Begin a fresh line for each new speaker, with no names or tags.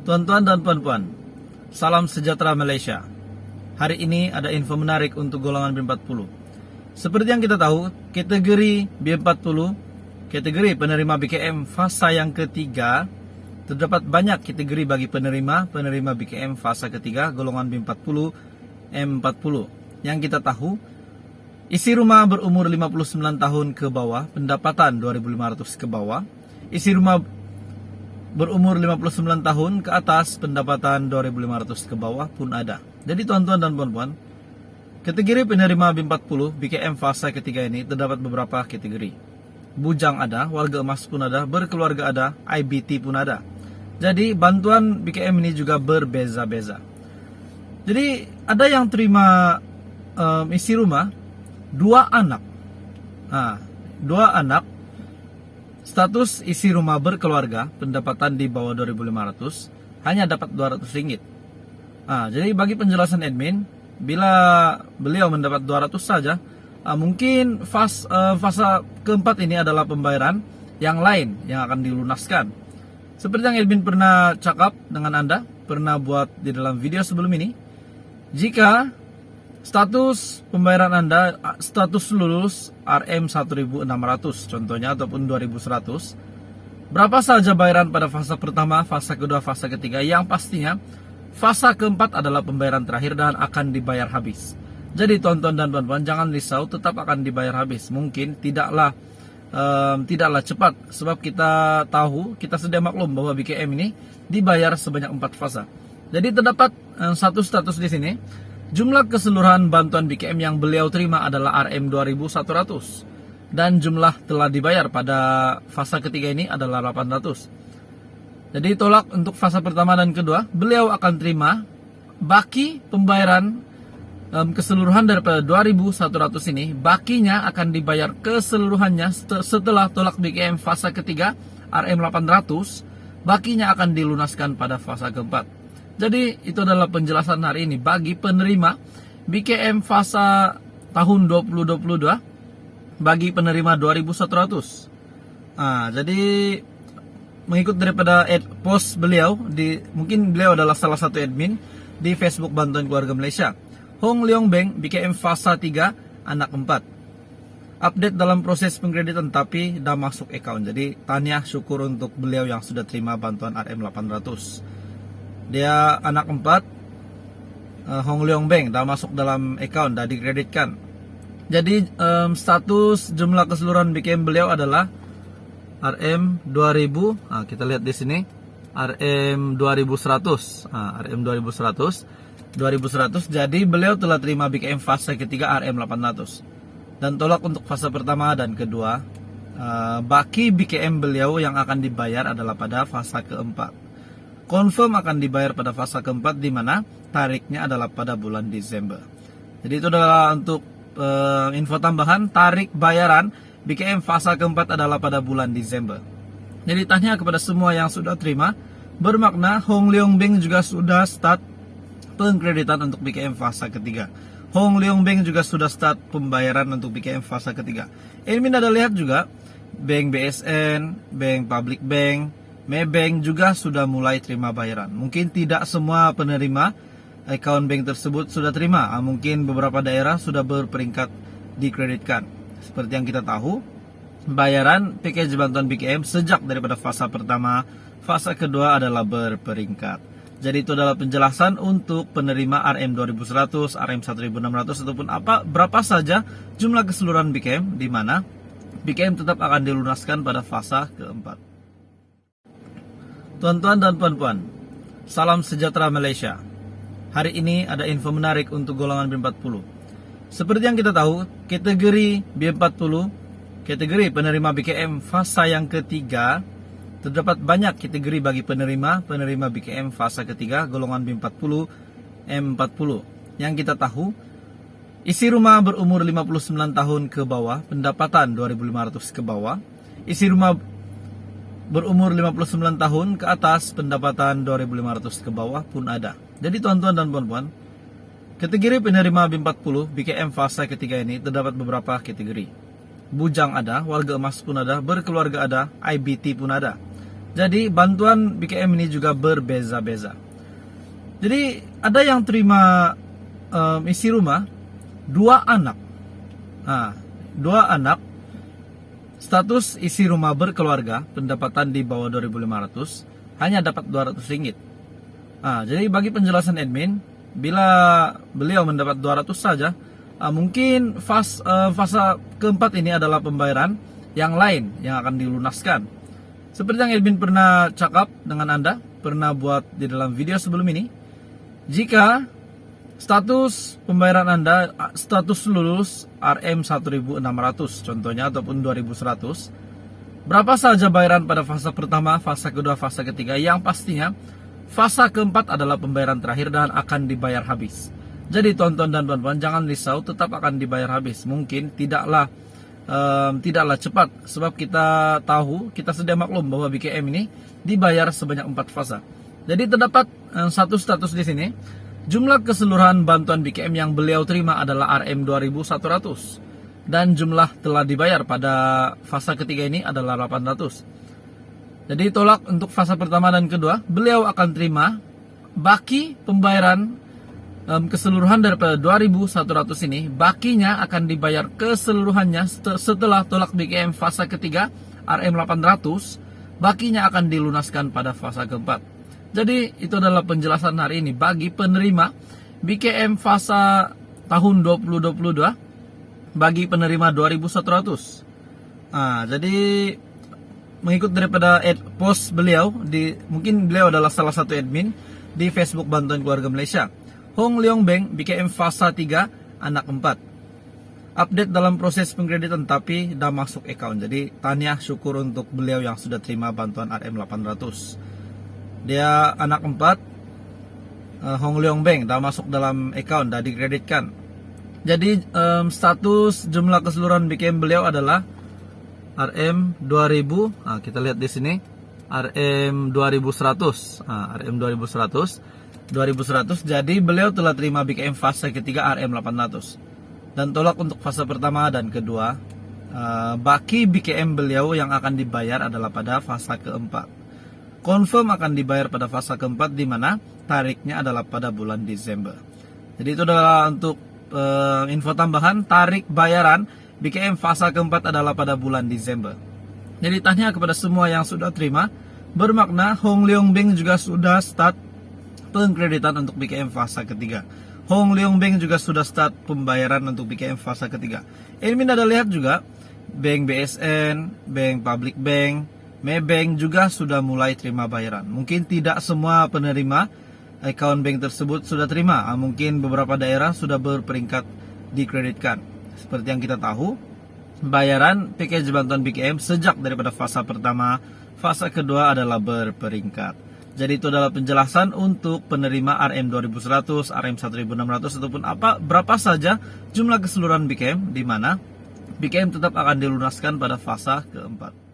Tuan-tuan dan puan-puan, salam sejahtera Malaysia. Hari ini ada info menarik untuk golongan B40. Seperti yang kita tahu, kategori B40, kategori penerima BKM fasa yang ketiga, terdapat banyak kategori bagi penerima BKM fasa ketiga golongan B40, M40. Yang kita tahu, isi rumah berumur 59 tahun ke bawah, pendapatan 2.500 ke bawah. Isi rumah berumur 59 tahun ke atas, pendapatan 2.500 ke bawah pun ada. Jadi tuan-tuan dan puan-puan, kategori penerima B40 BKM fasa ketiga ini terdapat beberapa kategori. Bujang ada, warga emas pun ada, berkeluarga ada, IBT pun ada. Jadi bantuan BKM ini juga berbeza-beza. Jadi ada yang terima isi rumah 2 anak. Nah, 2 anak, status isi rumah berkeluarga, pendapatan di bawah 2.500, hanya dapat RM200. Nah, jadi bagi penjelasan admin, bila beliau mendapat 200 saja, mungkin fasa keempat ini adalah pembayaran yang lain yang akan dilunaskan. Seperti yang admin pernah cakap dengan Anda, pernah buat di dalam video sebelum ini, jika status pembayaran Anda, status lulus RM1.600 contohnya ataupun 2.100, berapa saja bayaran pada fasa pertama, fasa kedua, fasa ketiga, yang pastinya fasa keempat adalah pembayaran terakhir dan akan dibayar habis. Jadi tonton dan puan-puan, jangan risau, tetap akan dibayar habis. Mungkin tidaklah cepat, sebab kita tahu, kita sudah maklum bahwa BKM ini dibayar sebanyak 4 fasa. Jadi terdapat satu status di sini. Jumlah keseluruhan bantuan BKM yang beliau terima adalah RM2.100 dan jumlah telah dibayar pada fasa ketiga ini adalah 800. Jadi tolak untuk fasa pertama dan kedua, beliau akan terima baki pembayaran keseluruhan daripada 2.100 ini, bakinya akan dibayar keseluruhannya setelah tolak BKM fasa ketiga RM800, bakinya akan dilunaskan pada fasa keempat. Jadi itu adalah penjelasan hari ini bagi penerima BKM fasa tahun 2022 bagi penerima 2.100. Jadi mengikut daripada post beliau, mungkin beliau adalah salah satu admin di Facebook Bantuan Keluarga Malaysia. Hong Leong Beng BKM fasa 3 anak 4. Update dalam proses pengkreditan tapi dah masuk account. Jadi tahniah syukur untuk beliau yang sudah terima bantuan RM800. Dia anak 4, Hong Leong Beng dah masuk dalam account, dah dikreditkan. Jadi status jumlah keseluruhan BKM beliau adalah RM2000. Kita lihat di sini RM2100. RM2100. Jadi beliau telah terima BKM fase ketiga RM800 dan tolak untuk fase pertama dan kedua. Baki BKM beliau yang akan dibayar adalah pada fase keempat. Confirm akan dibayar pada fasa keempat, di mana tariknya adalah pada bulan Desember. Jadi itu adalah untuk info tambahan, tarik bayaran BKM fasa keempat adalah pada bulan Desember. Jadi tanya kepada semua yang sudah terima, bermakna Hong Leong Beng juga sudah start pengkreditan untuk BKM fasa ketiga. Hong Leong Beng juga sudah start pembayaran untuk BKM fasa ketiga. Admin ada lihat juga, Bank BSN, Bank Public Bank, Maybank juga sudah mulai terima bayaran. Mungkin tidak semua penerima account bank tersebut sudah terima. Mungkin beberapa daerah sudah berperingkat dikreditkan. Seperti yang kita tahu, bayaran package bantuan BKM sejak daripada fasa pertama, fasa kedua adalah berperingkat. Jadi itu adalah penjelasan untuk penerima RM2100, RM1600 ataupun berapa saja jumlah keseluruhan BKM, di mana BKM tetap akan dilunaskan pada fasa keempat. Tuan-tuan dan puan-puan, salam sejahtera Malaysia. Hari ini ada info menarik untuk golongan B40. Seperti yang kita tahu, kategori B40, kategori penerima BKM fasa yang ketiga, terdapat banyak kategori bagi penerima BKM fasa ketiga golongan B40, M40. Yang kita tahu, isi rumah berumur 59 tahun ke bawah, pendapatan 2.500 ke bawah. Isi rumah berumur 59 tahun ke atas, pendapatan 2.500 ke bawah pun ada. Jadi tuan-tuan dan puan-puan, kategori penerima B40 BKM fasa ketiga ini terdapat beberapa kategori. Bujang ada, warga emas pun ada, berkeluarga ada, IBT pun ada. Jadi bantuan BKM ini juga berbeza-beza. Jadi ada yang terima isi rumah 2 anak. Nah, 2 anak, status isi rumah berkeluarga, pendapatan di bawah 2.500, hanya dapat Rp200. Nah, jadi bagi penjelasan admin, bila beliau mendapat 200 saja, mungkin fase keempat ini adalah pembayaran yang lain yang akan dilunaskan. Seperti yang admin pernah cakap dengan Anda, pernah buat di dalam video sebelum ini, jika status pembayaran Anda, status lulus RM 1.600 contohnya, ataupun 2.100, berapa saja bayaran pada fase pertama, fase kedua, fase ketiga, yang pastinya fase keempat adalah pembayaran terakhir dan akan dibayar habis. Jadi tonton dan puan-puan, jangan risau, tetap akan dibayar habis. Mungkin tidaklah cepat, sebab kita tahu, kita sedia maklum bahwa BKM ini dibayar sebanyak 4 fase. Jadi terdapat satu status di sini. Jumlah keseluruhan bantuan BKM yang beliau terima adalah RM 2.100 dan jumlah telah dibayar pada fase ketiga ini adalah 800. Jadi tolak untuk fase pertama dan kedua, beliau akan terima baki pembayaran keseluruhan daripada 2.100 ini, bakinya akan dibayar keseluruhannya setelah tolak BKM fase ketiga RM 800, bakinya akan dilunaskan pada fase keempat. Jadi itu adalah penjelasan hari ini bagi penerima BKM fase tahun 2022 bagi penerima 2.100. Nah, jadi mengikut daripada post beliau, mungkin beliau adalah salah satu admin di Facebook Bantuan Keluarga Malaysia. Hong Leong Beng, BKM fase 3, anak 4. Update dalam proses pengkreditan tapi dah masuk account. Jadi tahniah, syukur untuk beliau yang sudah terima bantuan RM 800. Dia anak 4, Hong Leong Beng, dah masuk dalam account, dah dikreditkan. Jadi status jumlah keseluruhan BKM beliau adalah RM 2000. Nah, kita lihat di sini RM 2100. Nah, RM 2100. Jadi beliau telah terima BKM fase ketiga RM 800 dan tolak untuk fase pertama dan kedua. Baki BKM beliau yang akan dibayar adalah pada fase keempat. Confirm akan dibayar pada fase keempat, di mana tariknya adalah pada bulan Desember. Jadi itu adalah untuk info tambahan, tarik bayaran BKM fase keempat adalah pada bulan Desember. Jadi tanya kepada semua yang sudah terima, bermakna Hong Leong Beng juga sudah start pengkreditan untuk BKM fase ketiga. Hong Leong Beng juga sudah start pembayaran untuk BKM fase ketiga. Admin ada lihat juga Bank BSN, Bank Public Bank, Maybank juga sudah mulai terima bayaran. Mungkin tidak semua penerima account bank tersebut sudah terima. Mungkin beberapa daerah sudah berperingkat dikreditkan. Seperti yang kita tahu, bayaran package bantuan BKM sejak daripada fase pertama, fase kedua adalah berperingkat. Jadi itu adalah penjelasan untuk penerima RM 2100, RM 1600 ataupun berapa saja jumlah keseluruhan BKM, di mana BKM tetap akan dilunaskan pada fase keempat.